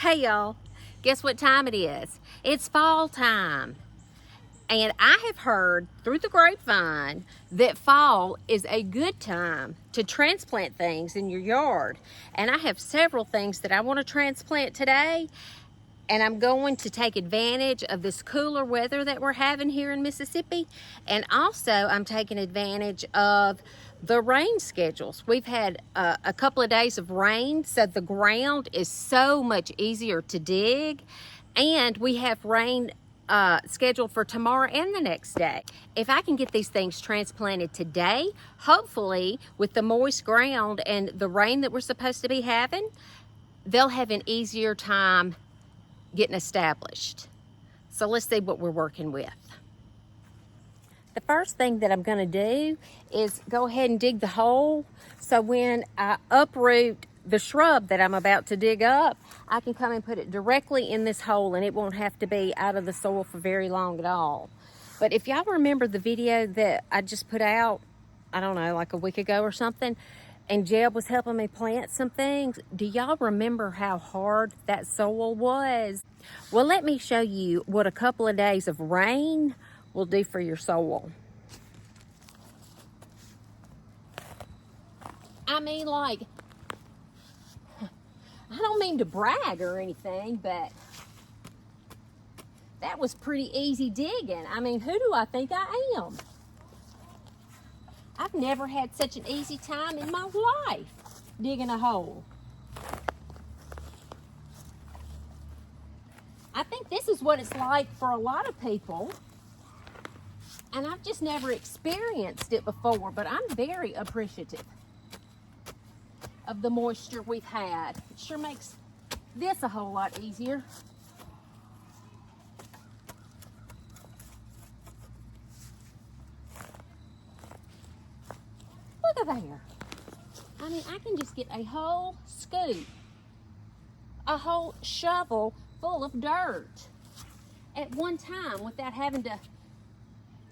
Hey y'all, guess what time it is? It's fall time. And I have heard through the grapevine that fall is a good time to transplant things in your yard. And I have several things that I want to transplant today. And I'm going to take advantage of this cooler weather that we're having here in Mississippi. And also I'm taking advantage of the rain schedules. We've had a couple of days of rain, so the ground is so much easier to dig. And we have rain scheduled for tomorrow and the next day. If I can get these things transplanted today, hopefully with the moist ground and the rain that we're supposed to be having, they'll have an easier time getting established. So let's see what we're working with. The first thing that I'm going to do is go ahead and dig the hole, so when I uproot the shrub that I'm about to dig up, I can come and put it directly in this hole and it won't have to be out of the soil for very long at all. But if y'all remember the video that I just put out, I don't know, like a week ago or something, and Jeb was helping me plant some things, do y'all remember how hard that soil was? Well, let me show you what a couple of days of rain will do for your soil. I mean, like, I don't mean to brag or anything, but that was pretty easy digging. I mean, who do I think I am? I've never had such an easy time in my life digging a hole. I think this is what it's like for a lot of people, and I've just never experienced it before, but I'm very appreciative of the moisture we've had. It sure makes this a whole lot easier. Look at there. I mean, I can just get a whole scoop, a whole shovel full of dirt at one time without having to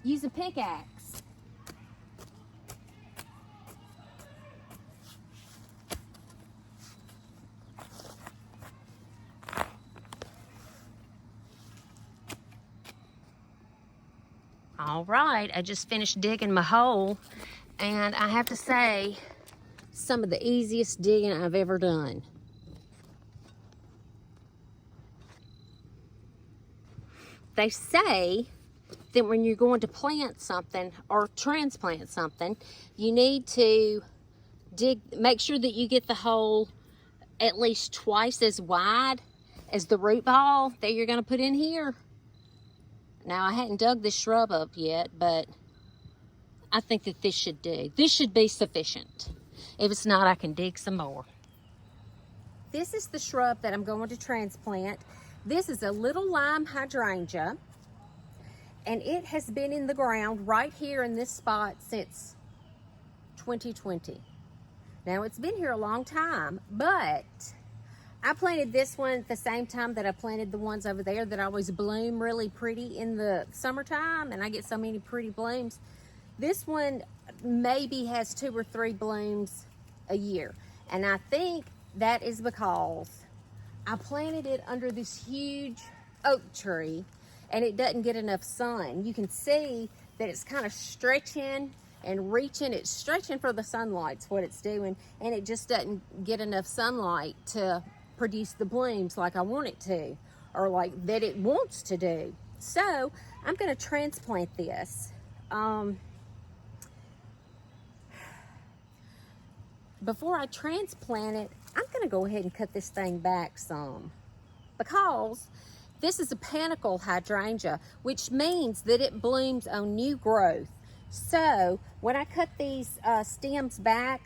use a pickaxe. All right, I just finished digging my hole, and I have to say, some of the easiest digging I've ever done. They say that when you're going to plant something or transplant something, you need to make sure that you get the hole at least twice as wide as the root ball that you're going to put in here. Now, I hadn't dug this shrub up yet, but I think that this should do. This should be sufficient. If it's not, I can dig some more. This is the shrub that I'm going to transplant. This is a Little Lime Hydrangea, and it has been in the ground right here in this spot since 2020. Now, it's been here a long time, but I planted this one at the same time that I planted the ones over there that always bloom really pretty in the summertime, and I get so many pretty blooms. This one maybe has 2 or 3 blooms a year, and I think that is because I planted it under this huge oak tree and it doesn't get enough sun. You can see that it's kind of stretching and reaching. It's stretching for the sunlight's what it's doing, and it just doesn't get enough sunlight to produce the blooms like I want it to, or like that it wants to do. So I'm going to transplant this. Before I transplant it, I'm going to go ahead and cut this thing back some, because this is a panicle hydrangea, which means that it blooms on new growth. So when I cut these stems back,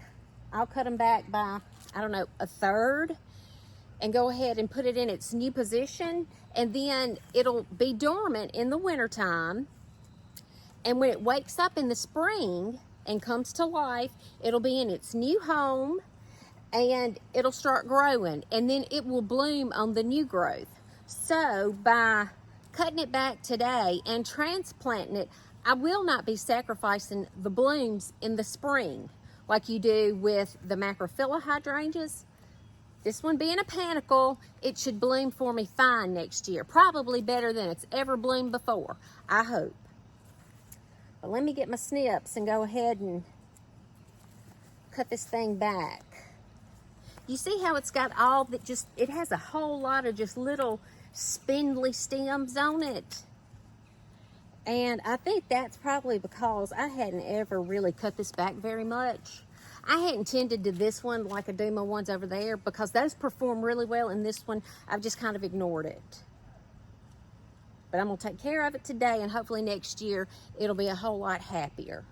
I'll cut them back by, I don't know, 1/3, and go ahead and put it in its new position, and then it'll be dormant in the wintertime, and when it wakes up in the spring and comes to life, it'll be in its new home, and it'll start growing, and then it will bloom on the new growth. So by cutting it back today and transplanting it, I will not be sacrificing the blooms in the spring like you do with the macrophylla hydrangeas. This one being a panicle, it should bloom for me fine next year. Probably better than it's ever bloomed before, I hope. But let me get my snips and go ahead and cut this thing back. You see how it's got all that just, it has a whole lot of just little spindly stems on it. And I think that's probably because I hadn't ever really cut this back very much. I hadn't tended to this one like I do my ones over there because those perform really well, and this one, I've just kind of ignored it. But I'm gonna take care of it today, and hopefully next year, it'll be a whole lot happier.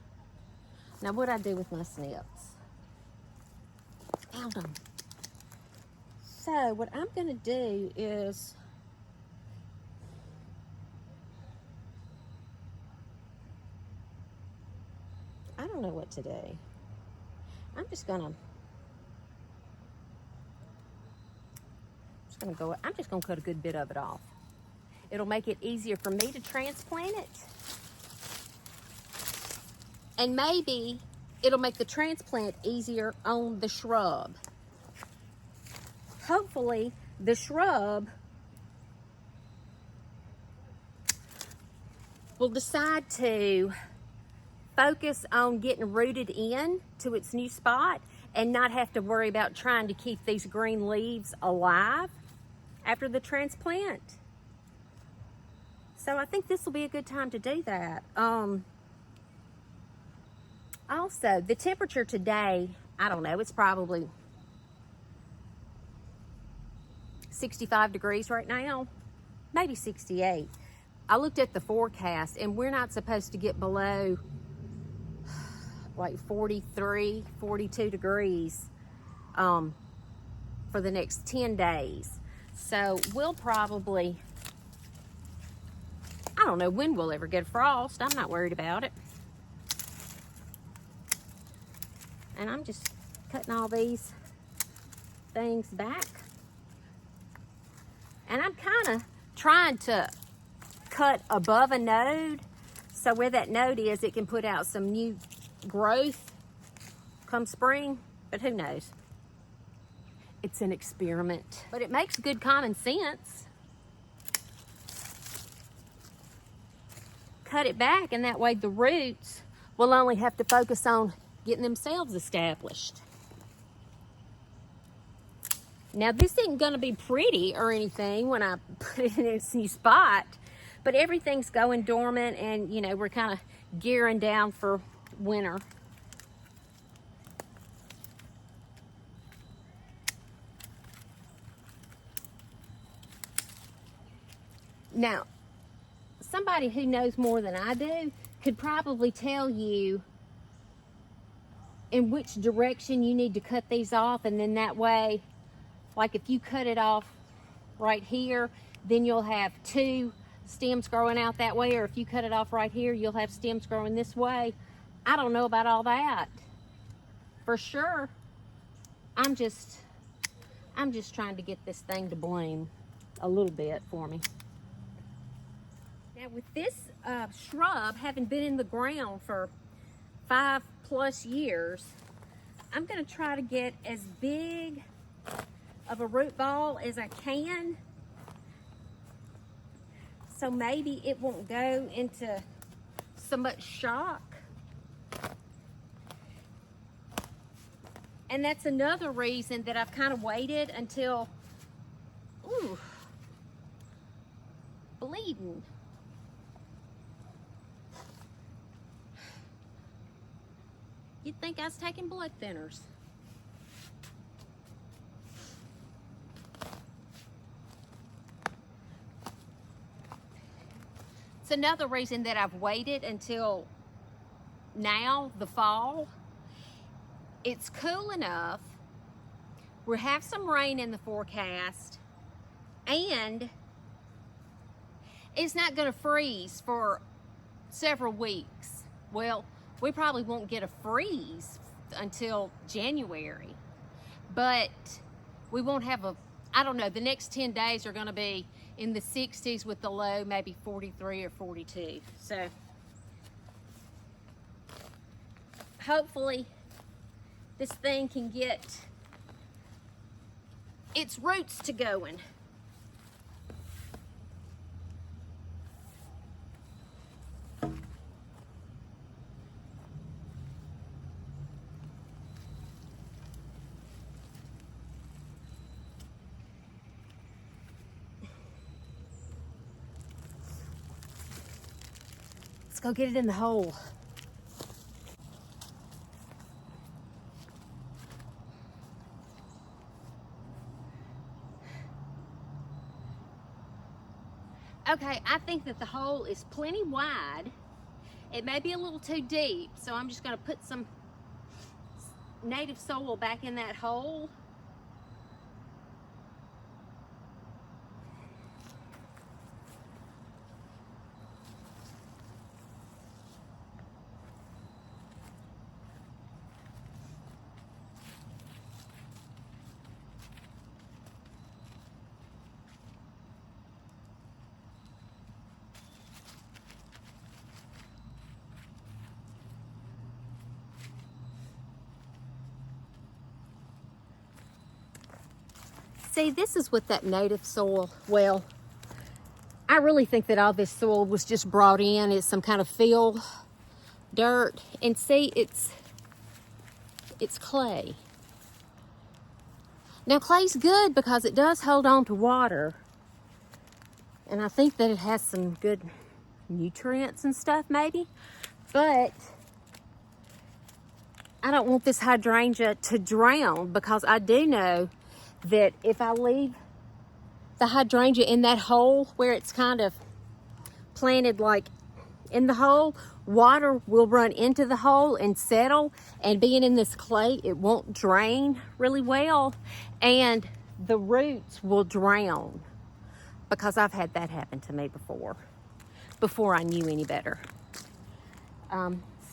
Now, what'd I do with my snips? Found them. So, what I'm gonna do is, I don't know what to do. I'm just gonna cut a good bit of it off. It'll make it easier for me to transplant it. And maybe it'll make the transplant easier on the shrub. Hopefully the shrub will decide to focus on getting rooted in to its new spot and not have to worry about trying to keep these green leaves alive after the transplant. So I think this will be a good time to do that. Also, the temperature today, I don't know, it's probably 65 degrees right now, maybe 68. I looked at the forecast and we're not supposed to get below like 43, 42 degrees for the next 10 days. So we'll probably, I don't know when we'll ever get a frost. I'm not worried about it. And I'm just cutting all these things back. And I'm kind of trying to cut above a node, so where that node is, it can put out some new growth come spring, but who knows? It's an experiment, but it makes good common sense. Cut it back, and that way the roots will only have to focus on getting themselves established. Now, this isn't going to be pretty or anything when I put it in its new spot, but everything's going dormant, and you know, we're kind of gearing down for winter. Now, somebody who knows more than I do could probably tell you in which direction you need to cut these off, and then that way, like if you cut it off right here, then you'll have two stems growing out that way, or if you cut it off right here, you'll have stems growing this way. I don't know about all that for sure. I'm just trying to get this thing to bloom a little bit for me. Now, with this shrub having been in the ground for 5+ years, I'm going to try to get as big of a root ball as I can, so maybe it won't go into so much shock. And that's another reason that I've kind of waited until, ooh, bleeding. You'd think I was taking blood thinners. It's another reason that I've waited until now, the fall. It's cool enough. We have some rain in the forecast, and it's not going to freeze for several weeks. Well, we probably won't get a freeze until January, but we won't have a, I don't know, the next 10 days are going to be in the 60s with the low maybe 43 or 42. So hopefully this thing can get its roots to going. Let's go get it in the hole. Okay, I think that the hole is plenty wide. It may be a little too deep, so I'm just going to put some native soil back in that hole. See, this is what that native soil, well, I really think that all this soil was just brought in as some kind of fill dirt. And see, it's clay. Now, clay's good because it does hold on to water. And I think that it has some good nutrients and stuff, maybe. But I don't want this hydrangea to drown, because I do know that if I leave the hydrangea in that hole where it's kind of planted like in the hole, water will run into the hole and settle, and being in this clay, it won't drain really well, and the roots will drown, because I've had that happen to me before I knew any better.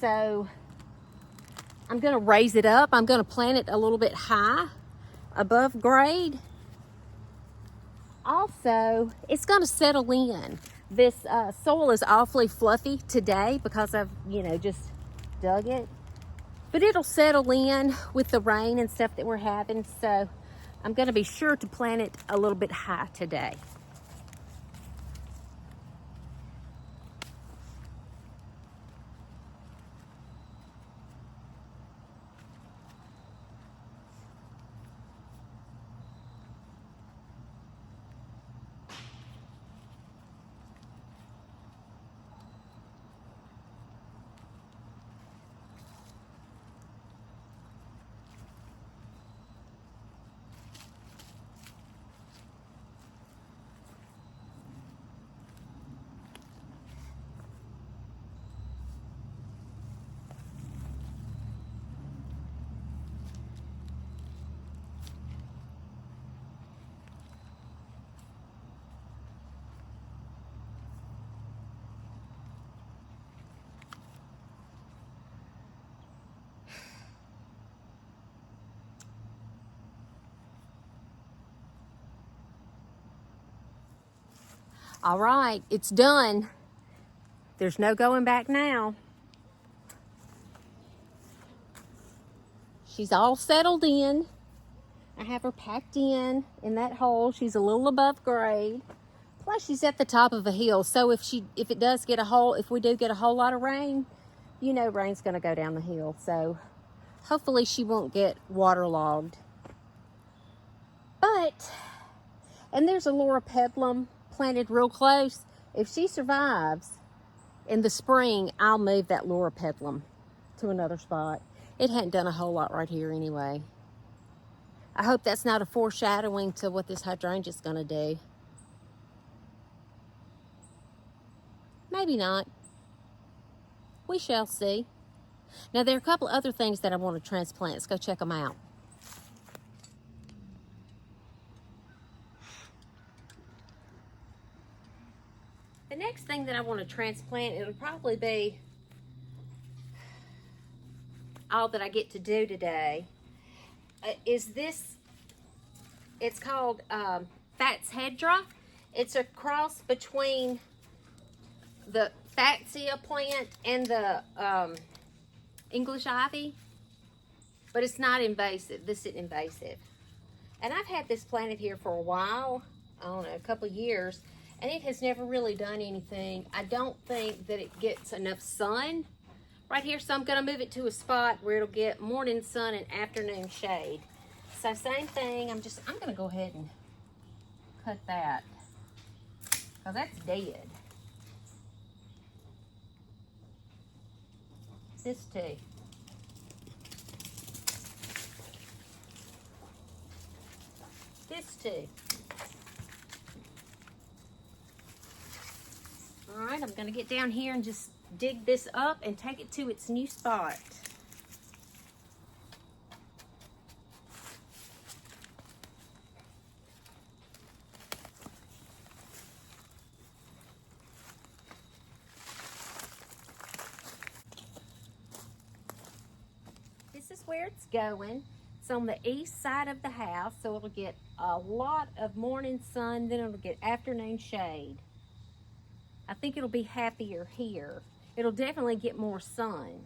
So I'm going to raise it up. I'm going to plant it a little bit high above grade. Also, it's going to settle in. This soil is awfully fluffy today because I've, just dug it. But it'll settle in with the rain and stuff that we're having. So I'm going to be sure to plant it a little bit high today. All right, it's done. There's no going back now. She's all settled in. I have her packed in that hole. She's a little above grade. Plus, she's at the top of a hill. So if we do get a whole lot of rain, rain's going to go down the hill. So hopefully she won't get waterlogged. And there's a Laura Peplum planted real close. If she survives in the spring, I'll move that Laura Peplum to another spot. It hadn't done a whole lot right here anyway. I hope that's not a foreshadowing to what this hydrangea is going to do. Maybe not. We shall see. Now, there are a couple other things that I want to transplant. Let's go check them out. The next thing that I want to transplant, it'll probably be all that I get to do today, is this. It's called Fatsia. It's a cross between the Fatsia plant and the English ivy, but it's not invasive. This isn't invasive. And I've had this planted here for a while, I don't know, a couple of years, and it has never really done anything. I don't think that it gets enough sun right here, so I'm gonna move it to a spot where it'll get morning sun and afternoon shade. So same thing, I'm gonna go ahead and cut that, because that's dead. This too. This too. All right, I'm gonna get down here and just dig this up and take it to its new spot. This is where it's going. It's on the east side of the house, so it'll get a lot of morning sun, then it'll get afternoon shade. I think it'll be happier here. It'll definitely get more sun.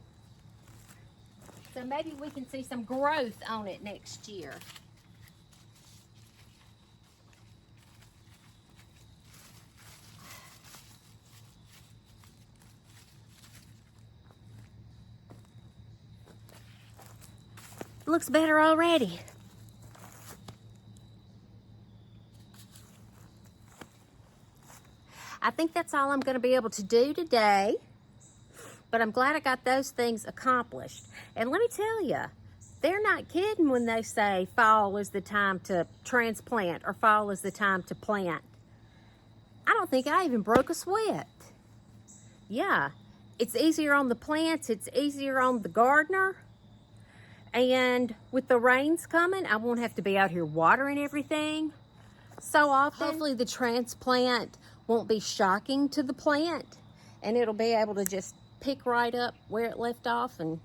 So maybe we can see some growth on it next year. Looks better already. I think that's all I'm going to be able to do today, but I'm glad I got those things accomplished. And let me tell you, they're not kidding when they say fall is the time to transplant or fall is the time to plant. I don't think I even broke a sweat. Yeah, it's easier on the plants, it's easier on the gardener. And with the rains coming, I won't have to be out here watering everything so often. Hopefully the transplant won't be shocking to the plant, and it'll be able to just pick right up where it left off and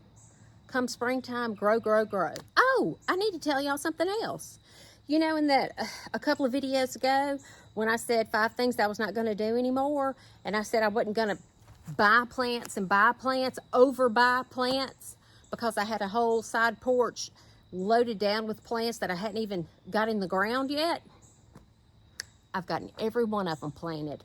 come springtime, grow, grow, grow. Oh, I need to tell y'all something else. You know, in that a couple of videos ago, when I said 5 things I was not going to do anymore, and I said I wasn't going to buy plants, overbuy plants, because I had a whole side porch loaded down with plants that I hadn't even got in the ground yet. I've gotten every one of them planted.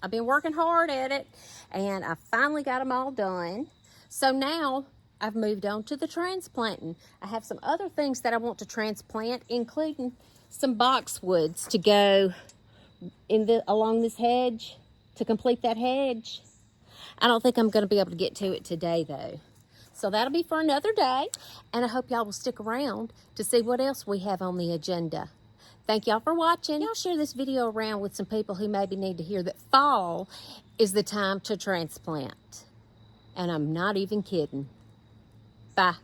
I've been working hard at it, and I finally got them all done. So now I've moved on to the transplanting. I have some other things that I want to transplant, including some boxwoods to go along this hedge to complete that hedge. I don't think I'm going to be able to get to it today, though. So that'll be for another day, and I hope y'all will stick around to see what else we have on the agenda. Thank y'all for watching. Y'all share this video around with some people who maybe need to hear that fall is the time to transplant. And I'm not even kidding. Bye.